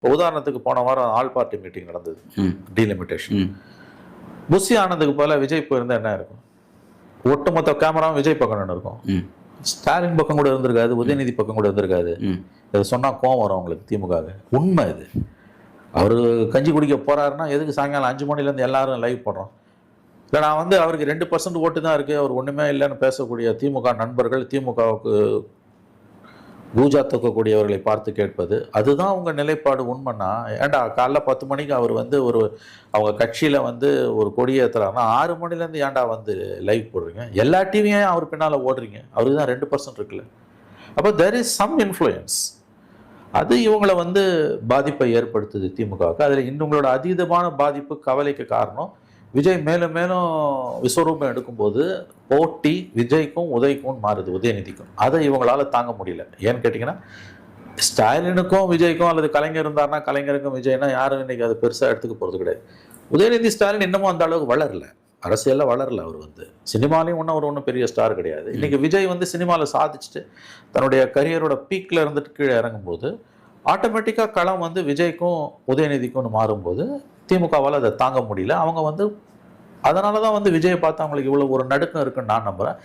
உதாரணத்துக்கு போன வாரம் ஆல் பார்ட்டி மீட்டிங் நடந்தது, டீலிமிட்டேஷன். ம். புஷி ஆனதுக்கு போல விஜய் போயிருந்தா என்ன இருக்கும்? ஒட்டுமொத்த கேமராவும் விஜய் பக்கம் இருக்கும். ம். ஸ்டாலின் பக்கம் கூட இருந்திருக்காது, உதயநிதி பக்கம் கூட இருந்திருக்காது. ம். இதை சொன்னா கோவம் வரும் அவங்களுக்கு, திமுக. உண்மை இது. அவரு கஞ்சி குடிக்க போறாருன்னா எதுக்கு சாயங்காலம் 5 மணிலேருந்து எல்லாரும் லைவ் போடுறோம்? இல்லை, நான் வந்து அவருக்கு 2% ஓட்டு தான் இருக்கு, அவர் ஒண்ணுமே இல்லைன்னு பேசக்கூடிய திமுக நண்பர்கள், திமுகவுக்கு பூஜா தூக்கக்கூடியவர்களை பார்த்து கேட்பது, அதுதான் உங்க நிலைப்பாடு உண்மைன்னா? ஏன்டா காலைல 10 மணிக்கு அவர் வந்து அவங்க கட்சியில வந்து ஒரு கொடியை ஏற்றுறாருன்னா 6 மணிலேருந்து ஏன்டா வந்து லைவ் போடுறீங்க? எல்லா டிவியும் அவர் பின்னால ஓடுறீங்க, அவருக்கு தான் 2% இருக்குல்ல. அப்போ தெர் இஸ் சம் இன்ஃப்ளூயன்ஸ். அது இவங்களை வந்து பாதிப்பை ஏற்படுத்துது திமுகவுக்கு. அதில் இன்னுங்களோட அதீதமான பாதிப்பு, கவலைக்கு காரணம் விஜய் மேலும் மேலும் விஸ்வரூபம் எடுக்கும்போது போட்டி விஜய்க்கும் உதய்க்கும் மாறுது, உதயநிதிக்கும். அதை இவங்களால தாங்க முடியல. ஏன்னு கேட்டிங்கன்னா, ஸ்டாலினுக்கும் விஜய்க்கும் அல்லது கலைஞர் இருந்தாருன்னா கலைஞருக்கும் விஜய்னா யாரும் இன்னைக்கு அது பெருசாக எடுத்துக்க போகிறது கிடையாது. உதயநிதி ஸ்டாலின் இன்னமும் அந்த அளவுக்கு வளரல, அரசியலில் வளரல. அவர் வந்து சினிமாலையும் ஒன்றும் பெரிய ஸ்டார் கிடையாது. இன்னைக்கு விஜய் வந்து சினிமாவில் சாதிச்சுட்டு தன்னுடைய கரியரோட பீக்கில் இருந்துட்டு கீழே இறங்கும்போது ஆட்டோமேட்டிக்காக களம் வந்து விஜய்க்கும் உதயநிதிக்கும்னு மாறும்போது திமுகவால் அதை தாங்க முடியல. அவங்க வந்து அதனால தான் வந்து விஜயை பார்த்து அவங்களுக்கு இவ்வளோ ஒரு நடுக்கம் இருக்குன்னு நான் நம்புகிறேன்.